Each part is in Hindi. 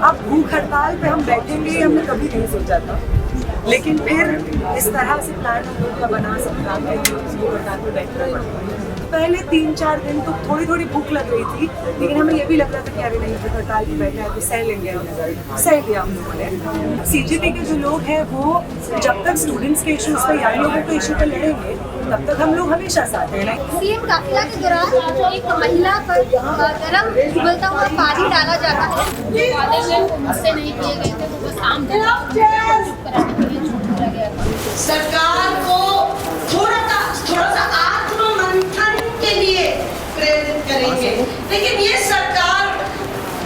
अब भूख हड़ताल पे हम बैठेंगे ये हमने कभी नहीं सोचा था, लेकिन फिर इस तरह से प्लान हम लोग का बना सकता है कि भूख हड़ताल पे बैठना पड़ा। पहले 3-4 दिन तो थोड़ी थोड़ी भूख लग रही थी, लेकिन हमें ये भी लग रहा था कि अरे नहीं भूख हड़ताल पे बैठे हैं तो सह लेंगे, हम सह लिया हम लोगों ने। सीजेपी के जो लोग हैं वो जब तक स्टूडेंट्स के इश्यूज पे या लोगों के इशू पे लड़ेंगे तब तक हम लोग हमेशा साथ हैं। सीएम काफिला के दौरान एक महिला पर गरम उबलता हुआ पानी डाला जाता है, जो वादे में उससे नहीं किए गए थे वो बस आम सरकार को थोड़ा सा आत्ममंथन के लिए प्रेरित करेंगे, लेकिन ये सरकार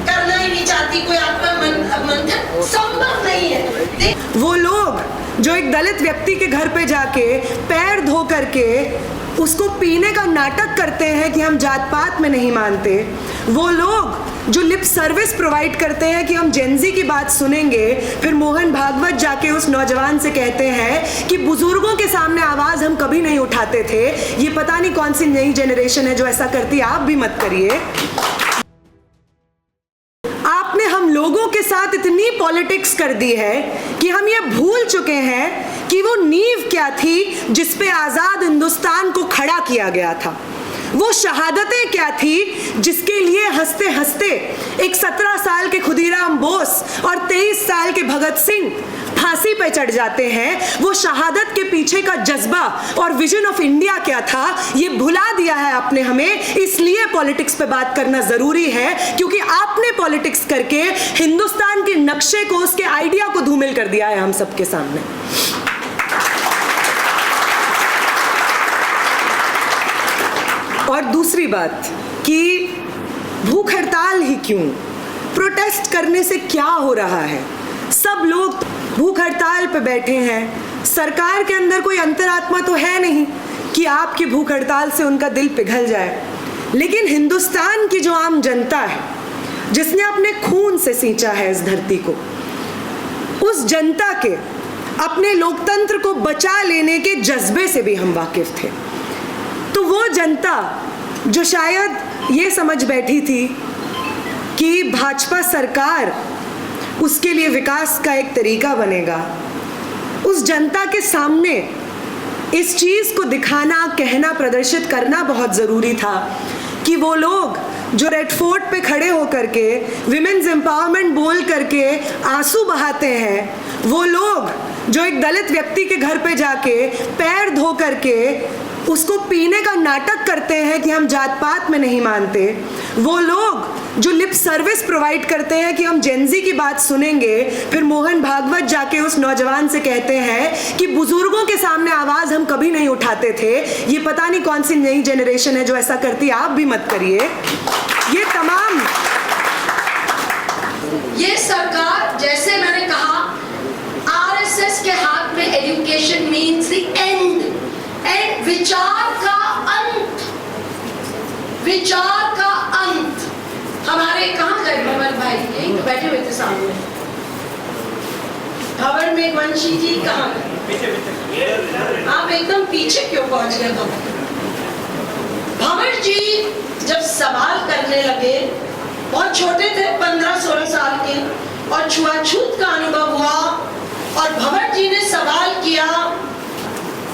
करना ही नहीं चाहती, कोई आत्ममंथन संभव नहीं है। वो लोग जो एक दलित व्यक्ति के घर पे जाके पैर धो करके उसको पीने का नाटक करते हैं कि हम जात पात में नहीं मानते, वो लोग जो लिप सर्विस प्रोवाइड करते हैं कि हम जेनजी की बात सुनेंगे, फिर मोहन भागवत जाके उस नौजवान से कहते हैं कि बुजुर्गों के सामने आवाज हम कभी नहीं उठाते थे, ये पता नहीं कौन सी नई जनरेशन है जो ऐसा करती है, आप भी मत करिए। आपने हम लोगों के साथ इतनी पॉलिटिक्स कर दी है कि हम ये भूल चुके हैं कि वो नींव क्या थी जिस पे आजाद हिंदुस्तान को खड़ा किया गया था, वो शहादतें क्या थी जिसके लिए हंसते हंसते एक 17 साल के खुदीराम बोस और 23 साल के भगत सिंह फांसी पे चढ़ जाते हैं। वो शहादत के पीछे का जज्बा और विजन ऑफ इंडिया क्या था ये भुला दिया है आपने हमें, इसलिए पॉलिटिक्स पे बात करना जरूरी है, क्योंकि आपने पॉलिटिक्स करके हिंदुस्तान के नक्शे को, उसके आइडिया को धूमिल कर दिया है हम सबके सामने। और दूसरी बात कि भूख हड़ताल ही क्यों, प्रोटेस्ट करने से क्या हो रहा है, सब लोग भूख हड़ताल पे बैठे हैं, सरकार के अंदर कोई अंतरात्मा तो है नहीं कि आपकी भूख हड़ताल से उनका दिल पिघल जाए, लेकिन हिंदुस्तान की जो आम जनता है जिसने अपने खून से सींचा है इस धरती को, उस जनता के अपने लोकतंत्र को बचा लेने के जज्बे से भी हम वाकिफ थे। तो वो जनता जो शायद ये समझ बैठी थी कि भाजपा सरकार उसके लिए विकास का एक तरीका बनेगा, उस जनता के सामने इस चीज को दिखाना, कहना, प्रदर्शित करना बहुत जरूरी था कि वो लोग जो रेड फोर्ट पे खड़े होकर के विमेन्स एम्पावरमेंट बोल करके आंसू बहाते हैं, वो लोग जो एक दलित व्यक्ति के घर पे जाके पैर धो करके उसको पीने का नाटक करते हैं कि हम जात पात में नहीं मानते, वो लोग जो लिप सर्विस प्रोवाइड करते हैं कि हम जेनजी की बात सुनेंगे, फिर मोहन भागवत जाके उस नौजवान से कहते हैं कि बुजुर्गों के सामने आवाज हम कभी नहीं उठाते थे, ये पता नहीं कौन सी नई जनरेशन है जो ऐसा करती है, आप भी मत करिए। ये तमाम ये सरकार, जैसे मैंने कहा, आरएसएस के हाथ में एजुकेशन मीन्स द एंड, विचार का अंत, विचार का अंत। हमारे कहाँ गए भंवर भाई, यही तो बैठे हुए थे सामने, भंवर में वंशी जी कहाँ गए? आप एकदम पीछे क्यों पहुंच गए? भंवर जी जब सवाल करने लगे, बहुत छोटे थे, 15-16 साल के, और छुआछूत का अनुभव हुआ, और भंवर जी ने सवाल किया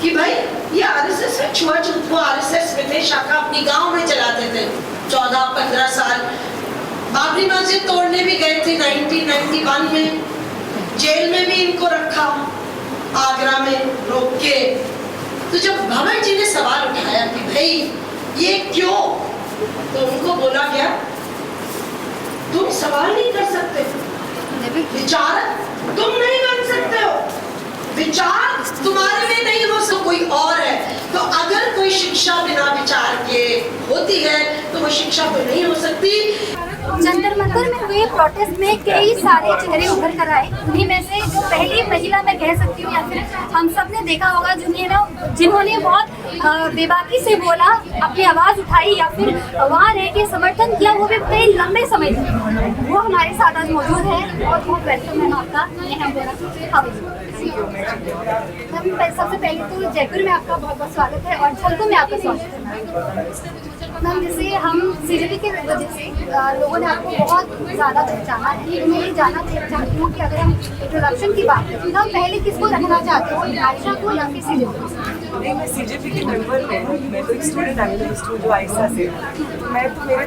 कि भाई ये आरएसएस में छुआछूत, वो आरएसएस में थे, शाखा अपनी गांव में चलाते थे, 14-15 साल, बाबरी मस्जिद तोड़ने भी गए थे 1991 में, जेल में भी इनको रखा आगरा में रोक के। तो जब भंवर जी ने सवाल उठाया कि भाई ये क्यों, तो उनको बोला गया तुम सवाल नहीं कर सकते, विचारक तुम नहीं बन सकते हो, विचार तुम्हारे में नहीं हो सकता, कोई और है। तो अगर कोई शिक्षा बिना विचार के होती है तो वो शिक्षा तो नहीं हो सकती। जंतर मंतर में हुए प्रोटेस्ट में कई सारे चेहरे उभर कर आए, उन्हीं में से जो पहली महिला मैं कह सकती हूँ, या फिर हम सब ने देखा होगा जिन्होंने बहुत बेबाकी से बोला, अपनी आवाज उठाई या फिर वहाँ रह के समर्थन किया, वो भी कई लंबे समय तक, वो हमारे साथ आज मौजूद है और बहुत वेलकम है आपका। सबसे पहले तो जयपुर में आपका बहुत बहुत स्वागत है और झलकों में आपका स्वागत है। मैम जैसे हम सीजीपी के वजह से लोगों ने आपको बहुत ज़्यादा पहचाना है। मैं ये जानना चाहती हूँ कि अगर हम इंट्रोडक्शन की बात करें तो हम पहले किसको रखना चाहते हो, आयशा को या फिर सीजीपी? नहीं, मैं सीजेपी के मेंबर में मैं तो एक स्टूडेंट एक्टिविस्ट हूँ जो आयशा से। मैं तो मेरे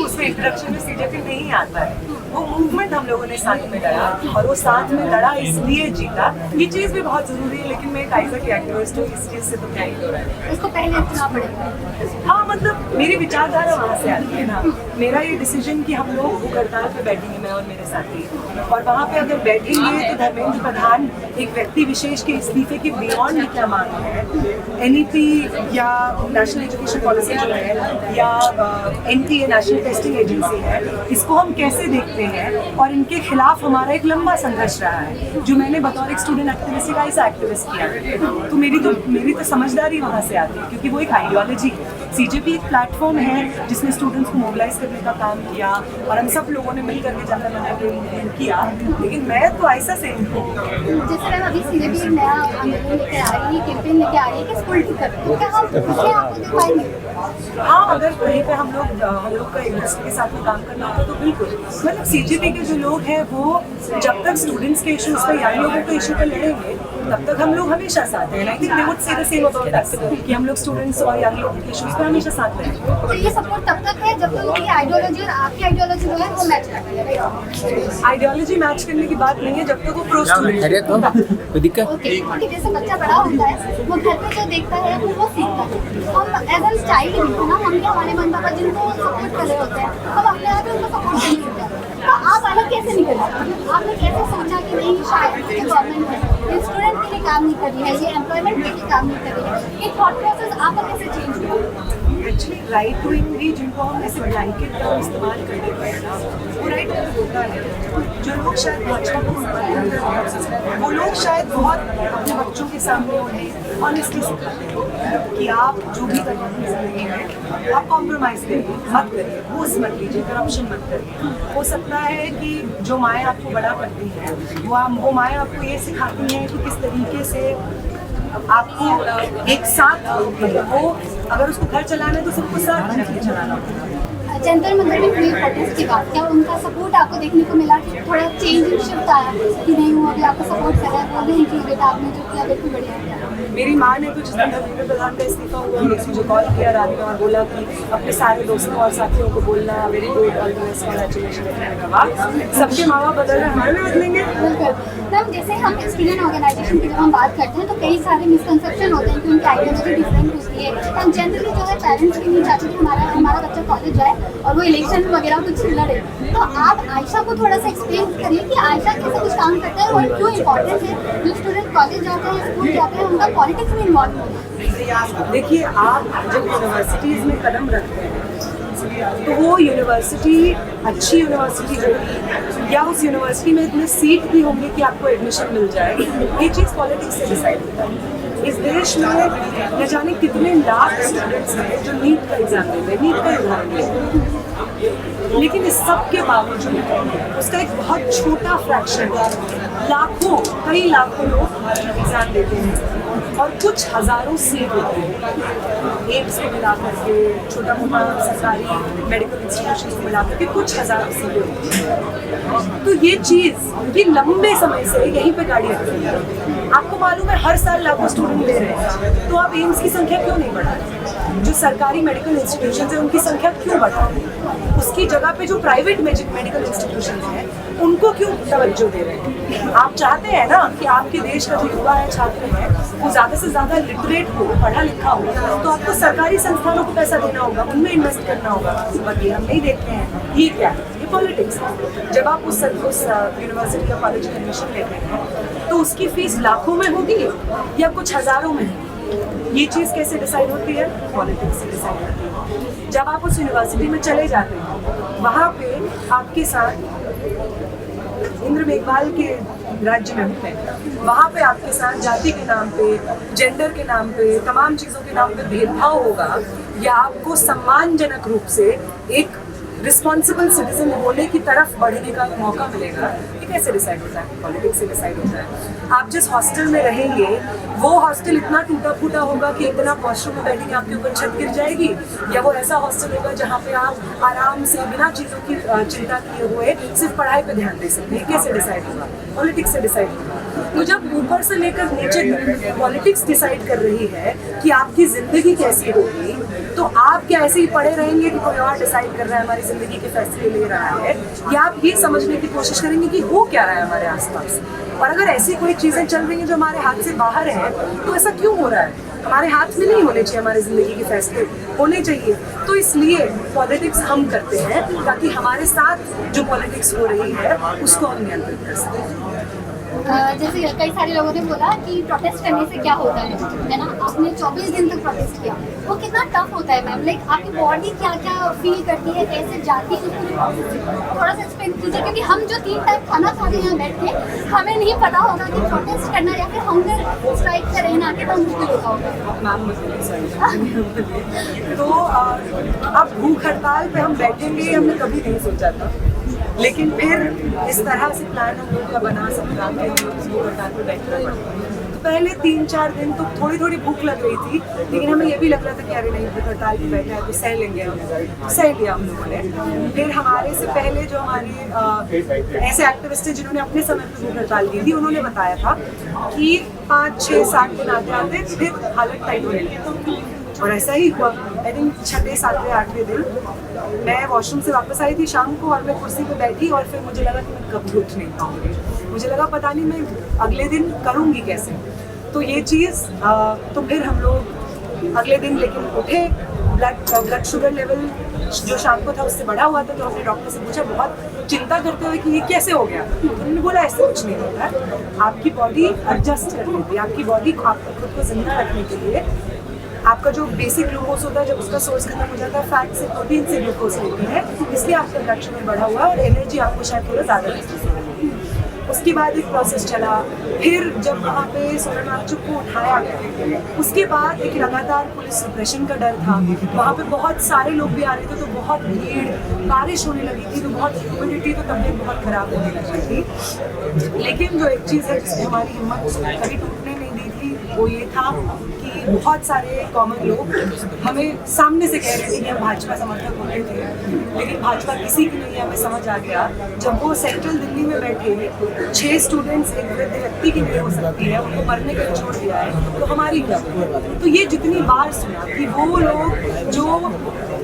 उसमें इंट्रोडक्शन में सीजेपी नहीं आता है। वो मूवमेंट हम लोगों ने साथ में लड़ा और वो साथ में लड़ा इसलिए जीता। ये चीज़ भी बहुत ज़रूरी है, लेकिन मैं एक आयशा की एक्टिविस्ट हूँ, इस चीज़ से तो क्या ही हो रहा है। इसको पहले इतना पड़ेगा। हाँ, मतलब मेरी विचारधारा वहाँ से आती है ना। मेरा ये डिसीजन कि हम लोग भूख हड़ताल पे बैठेंगे, मैं और मेरे साथी, और वहाँ पे अगर बैठेंगे तो धर्मेंद्र प्रधान एक व्यक्ति विशेष के इस्तीफे के बियॉन्ड क्या मांग है, NEP या नेशनल एजुकेशन पॉलिसी जो है या NTA नेशनल टेस्टिंग एजेंसी है, इसको हम कैसे देखते हैं, और इनके खिलाफ हमारा एक लंबा संघर्ष रहा है जो मैंने बतौर एक स्टूडेंट एक्टिविस्ट का ऐसा एक्टिविस्ट किया। तो मेरी तो समझदारी वहाँ से आती है, क्योंकि वो एक आइडियोलॉजी है। सीजेपी एक प्लेटफॉर्म है जिसने स्टूडेंट्स को मोबिलाइज करने का काम किया और हम सब लोगों ने मिल करके जनता बनाकर किया, लेकिन मैं तो ऐसा से जैसे मैम अभी सीजेपी एक नया आंदोलन लेकर आ रही है, कैंपेन लेकर आ रही है कि स्कूल टीचर, तो क्या हम उसमें आपको दिख पाएंगे? हाँ, अगर कहीं पे हम लोग का एक दूसरे के साथ में काम करना होता तो बिल्कुल। मतलब सीजेपी के जो लोग हैं वो जब तक स्टूडेंट्स के इश्यूज पे या लोगों के इशू पे लड़ेंगे तब तक हम लोग हमेशा साथ हैं। I think they would say the same about us कि हम लोग स्टूडेंट्स और यंग लोगों के इश्यूज पे हमेशा साथ रहेंगे। तो ये सपोर्ट तब तक है जब तक उनकी आइडियोलॉजी और आपकी आइडियोलॉजी जो है वो मैच करती है। आइडियोलॉजी मैच करने की बात नहीं है जब तक वो प्रो स्टूडेंट कोई दिक्कत? ओके, जैसे बच्चा बड़ा होता है वो घर पे जो देखता है वो सीखता है। हम एज एन चाइल्ड भी ना, हम हमारे मन पापा जिनको सपोर्ट कर रहे होते हैं, हम अपने आप उनको सपोर्ट नहीं करते हैं। तो आप अलग कैसे निकले? आपने कैसे सोचा कि नहीं शायद ये गवर्नमेंट है, स्टूडेंट के लिए काम नहीं कर रही है, ये एम्प्लॉयमेंट के लिए काम नहीं कर रही है? ये थॉट प्रोसेस आपका कैसे चेंज हुआ? एक्चुअली राइट डूइंग भी जिनको हम ऐसे ब्लैंकेट का इस्तेमाल कर देते हैं ना, वो राइट होता है। जो लोग शायद भाजपा को समर्थन करते हैं वो लोग शायद बहुत अपने बच्चों के सामने उन्हें ऑनेस्टली सिखाते हैं कि आप जो भी करना अपनी जिंदगी में आप कॉम्प्रोमाइज़ करिए, मत करिए, घूस मत लीजिए, करप्शन मत करिए। हो सकता है कि जो माएँ आपको बड़ा करती हैं वो माएँ आपको ये सिखाती हैं कि किस तरीके से आपको एक साथ, मतलब वो अगर उसको घर चलाना है तो सबको साथ रख के चलाना होगा। जंतर मंतर में हुई प्रोटेस्ट की बात, क्या उनका सपोर्ट आपको देखने को मिला कि थोड़ा चेंज शिफ्ट आया कि नहीं वो अभी आपको सपोर्ट कर रहा है, बोल रहे हैं कि बेटा आपने जो किया बिल्कुल बढ़िया किया? मेरी माँ ने तो जिस दिन धर्मेंद्र प्रधान का इस्तीफा हुआ मुझे कॉल किया रात में और बोला कि अपने सारे दोस्तों और साथियों को बोलना very good all the best, congratulation. सबके माँ बाप बदल रहे, हमारे भी बदलेंगे। मैम जैसे हम स्टूडेंट ऑर्गेनाइजेशन की जब हम बात करते हैं तो कई सारे मिसकंसेप्शन होते हैं कि उनकी आइडियोलॉजी डिफरेंट होती है। हम जनरली जो है पेरेंट्स भी नहीं चाहते कि हमारा बच्चा कॉलेज जाए और वो इलेक्शन वगैरह कुछ लड़े। तो आप आयशा को थोड़ा सा एक्सप्लेन करिए कि आयशा कैसे कुछ काम करता है और क्यों इम्पोर्टेंट है जो स्टूडेंट कॉलेज जाते हैं, स्कूल जाते हैं, उनका पॉलिटिक्स में इन्वॉल्व होना है। देखिए, आप जब यूनिवर्सिटीज़ में कदम रखते हैं तो वो यूनिवर्सिटी अच्छी यूनिवर्सिटी होगी या उस यूनिवर्सिटी में इतने सीट भी होंगे कि आपको एडमिशन मिल जाए, ये चीज़ पॉलिटिक्स से डिसाइड होता है। इस देश में न जाने कितने लाख स्टूडेंट्स हैं जो नीट का एग्जाम देते हैं, नीट का एग्जाम देते हैं, लेकिन इस सब के बावजूद उसका एक बहुत छोटा फ्रैक्शन, लाखों कई लाखों लोग एग्जाम देते हैं और कुछ हज़ारों सीट होती है। एम्स को मिला करके, छोटा मोटा सरकारी मेडिकल इंस्टीट्यूशन को मिला करके कुछ हज़ारों सीटें होती है। तो ये चीज़ ये लंबे समय से यहीं पे गाड़ी रखी है। आपको मालूम है हर साल लाखों स्टूडेंट दे रहे हैं, तो आप एम्स की संख्या क्यों नहीं बढ़ा? जो सरकारी मेडिकल इंस्टीट्यूशन है उनकी संख्या क्यों बढ़ा? उसकी जगह पे जो प्राइवेट मेडिकल इंस्टीट्यूशन हैं उनको क्यों तवज्जो दे रहे हैं? आप चाहते हैं ना कि आपके देश का जो युवा है, छात्र है, वो ज़्यादा से ज़्यादा लिटरेट हो, पढ़ा लिखा हो, तो आपको सरकारी संस्थानों को पैसा देना होगा, उनमें इन्वेस्ट करना होगा। बट ये हम नहीं देखते हैं। ये क्या है? ये पॉलिटिक्स है। जब आप उस यूनिवर्सिटी या कॉलेज में एडमिशन लेते हैं तो उसकी फीस लाखों में होगी या कुछ हज़ारों में होगी? ये चीज़ कैसे डिसाइड होती है? पॉलिटिक्स से डिसाइड होती है। जब आप उस यूनिवर्सिटी में चले जाते हैं, वहाँ पे आपके साथ इंद्र मेघवाल के राज्य में होते हैं, वहाँ पे आपके साथ जाति के नाम पे, जेंडर के नाम पे, तमाम चीज़ों के नाम पे भेदभाव होगा या आपको सम्मानजनक रूप से एक रिस्पॉन्सिबल सिटीजन होने की तरफ बढ़ने का मौका मिलेगा, ये कैसे डिसाइड होता है? पॉलिटिक्स से डिसाइड होता है। आप जिस हॉस्टल में रहेंगे वो हॉस्टल इतना टूटा फूटा होगा कि इतना वॉशरूम में बैठेंगे आपके ऊपर छत गिर जाएगी, या वो ऐसा हॉस्टल होगा जहाँ पे आप आराम से बिना चीज़ों की चिंता किए हुए सिर्फ पढ़ाई पे ध्यान दे सकते हैं? कैसे डिसाइड होगा? पॉलिटिक्स से डिसाइड होगा। तो जब ऊपर से लेकर नीचे पॉलिटिक्स डिसाइड कर रही है कि आपकी ज़िंदगी कैसी होगी, तो आप क्या ऐसे ही पड़े रहेंगे कि कोई और डिसाइड कर रहा है, हमारी ज़िंदगी के फैसले ले रहा है, या आप ये समझने की कोशिश करेंगे कि हो क्या रहा है हमारे आसपास? और अगर ऐसी कोई चीज़ें चल रही हैं जो हमारे हाथ से बाहर है, तो ऐसा क्यों हो रहा है? हमारे हाथ में नहीं होने चाहिए, हमारी ज़िंदगी के फैसले होने चाहिए। तो इसलिए पॉलिटिक्स हम करते हैं ताकि हमारे साथ जो पॉलिटिक्स हो रही है उसको हम नियंत्रित कर सकें। जैसे कई सारे लोगों ने बोला कि प्रोटेस्ट करने से क्या होता है ना? आपने 24 दिन तक प्रोटेस्ट किया, वो कितना टफ होता है मैम? लाइक आपकी बॉडी क्या क्या फील करती है, कैसे जाती है पूरी प्रोसेस से? थोड़ा सा एक्सप्लेन कीजिए, क्योंकि हम जो 3 टाइम खाना खा रहे हैं यहाँ बैठ के, हमें नहीं पता होगा कि प्रोटेस्ट करना या फिर हंगर स्ट्राइक का रहना कितना मुश्किल होता होगा। तो अब भूख हड़ताल पे हम बैठेंगे, हमने कभी नहीं सोचा था, लेकिन फिर इस तरह से प्लान हम लोग का बना सकता है कि भूख हड़ताल पे बैठना पड़ा। तो पहले 3-4 दिन तो थोड़ी थोड़ी भूख लग रही थी, लेकिन हमें ये भी लग रहा था कि अरे नहीं, भूख हड़ताल पे बैठा है तो सह लेंगे हम। सह लिया हम लोगों ने। फिर हमारे से पहले जो हमारे ऐसे एक्टिविस्ट हैं जिन्होंने अपने समय पर भूख हड़ताल की थी, उन्होंने बताया था कि 5, 6, 7 दिन आते आते फिर हालत टाइट हो रही है। और ऐसा ही हुआ। आई थिंक 6वें, 7वें, 8वें दिन मैं वॉशरूम से वापस आई थी शाम को, और मैं कुर्सी पे बैठी, और फिर मुझे लगा कि मैं कभी उठ नहीं पाऊंगी। मुझे लगा पता नहीं मैं अगले दिन करूंगी कैसे। तो ये चीज़ तो फिर हम लोग अगले दिन लेकिन उठे। ब्लड शुगर लेवल जो शाम को था उससे बढ़ा हुआ था, तो हमने डॉक्टर से पूछा बहुत चिंता करते हुए कि ये कैसे हो गया। तो उन्होंने बोला ऐसे कुछ नहीं होता है, आपकी बॉडी एडजस्ट कर लेती है। आपकी बॉडी आपको खुद को जिंदा रखने के लिए आपका जो बेसिक ग्लूकोज होता है, जब उसका सोर्स खत्म हो जाता है, फैट से प्रोटीन से ग्लूकोज लेती है, इसलिए आपका ब्लड शुगर बढ़ा हुआ है और एनर्जी आपको शायद थोड़ा ज़्यादा महसूस हो रही है। उसके बाद एक प्रोसेस चला। फिर जब वहाँ पे सोनम वांगचुक को उठाया, उसके बाद एक लगातार पुलिस रिप्रेशन का डर था। वहाँ पे बहुत सारे लोग भी आ रहे थे, तो बहुत भीड़, बारिश होने लगी थी, तो बहुत ह्यूमिडिटी, तो तबीयत बहुत ख़राब होने लगी थी। लेकिन जो एक चीज़ है जिसमें हमारी हिम्मत कभी टूटने नहीं दी थी, वो ये था कि बहुत सारे कॉमन लोग हमें सामने से कह रहे थे कि हम भाजपा समर्थक होते थे, लेकिन भाजपा किसी की नहीं है। हमें समझ आ गया जब वो सेंट्रल दिल्ली में बैठे 6 स्टूडेंट्स एक वृद्ध व्यक्ति की नहीं हो सकती है, उनको मरने के लिए छोड़ दिया है, तो हमारी क्या? तो ये जितनी बार सुना कि वो लोग जो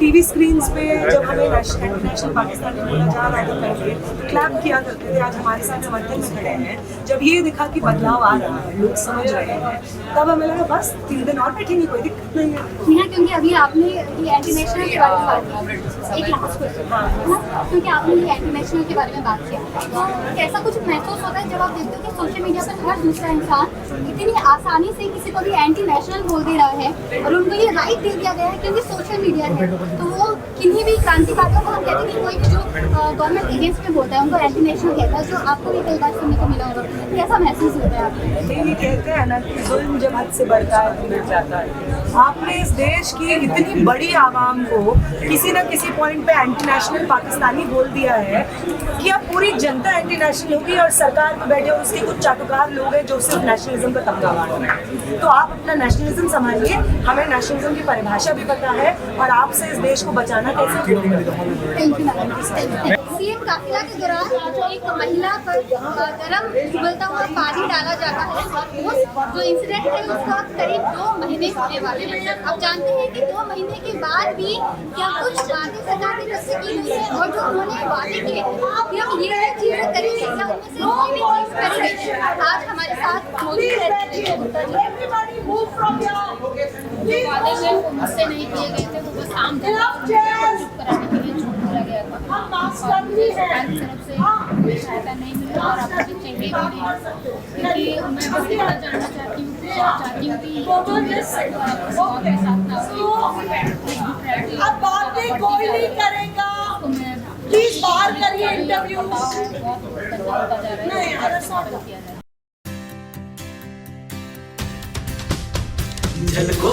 टीवी स्क्रीन्स पे जब हमें इंटरनेशनल पाकिस्तान में बोला जा रहा था पहले, क्लैप किया करते थे, आज हमारे साथ समर्थन में खड़े हैं। जब ये दिखा कि बदलाव आ रहा है, लोग समझ रहे हैं, तब हमें लगा बस 3 दिन और बैठेंगे, कोई दिक्कत नहीं है। नेहा, क्योंकि अभी आपने ये एंटी नेशनल के बारे में बात की, एक लास्ट क्वेश्चन है ना, क्योंकि आपने ये एंटी नेशनल के बारे में बात किया, तो कैसा कुछ महसूस होता है जब आप देखते हो कि सोशल मीडिया पर हर दूसरा इंसान इतनी आसानी से किसी को भी एंटी नेशनल बोल दे रहा है, और उनको ये राइट दे दिया गया है क्योंकि सोशल मीडिया है, तो वो किन्हीं भी क्रांतिकारियों को हम कहते हैं कि कोई भी जो गवर्नमेंट अगेंस्ट में बोलता है उनको एंटी नेशनल कहता है, जो आपको भी कई बार सुनने को मिला होगा। कैसा महसूस होता है आपको? ये कहते हैं ना कि जुल्म जब हद से बढ़ता है तो मिट जाता है। आपने इस देश की इतनी बड़ी आवाम को किसी न किसी पॉइंट पे एंटी नेशनल पाकिस्तानी बोल दिया है कि अब पूरी जनता एंटी नेशनल होगी, और सरकार में बैठे और उसके कुछ चाटुकार लोग हैं जो सिर्फ नेशनलिज्म का तमगा बांट रहे हैं। तो आप अपना नेशनलिज्म संभालिए, हमें नेशनलिज्म की परिभाषा भी पता है, और आपसे इस देश को बचाना कैसे। Thank you ma'am. सीएम काफिला के दौरान एक महिला पर गरम उबलता हुआ पानी डाला जाता है, और वो जो इंसिडेंट है उसका करीब 2 महीने होने वाले हैं। अब जानते हैं कि 2 महीने के बाद भी क्या कुछ बातें सरकार की तरफ से की गई है, और जो उन्होंने वादे किए कि हम ये चीजें करेंगे, क्या उनमें से कोई भी चीज करेंगे? आज हमारे साथ मौजूद है गुप्ता जी। जो वादे थे वो मुझसे नहीं किए गए थे, वो बस आम चुप कराने के लिए झूठ बोला गया था, और सरकार की तरफ से सहायता नहीं मिली, और आपको भी चाहिए भी नहीं, क्योंकि मैं बस इतना जानना चाहती हूँ कि अब बातें कोई नहीं करेगा, प्लीज बाहर करिए इंटरव्यू। झलको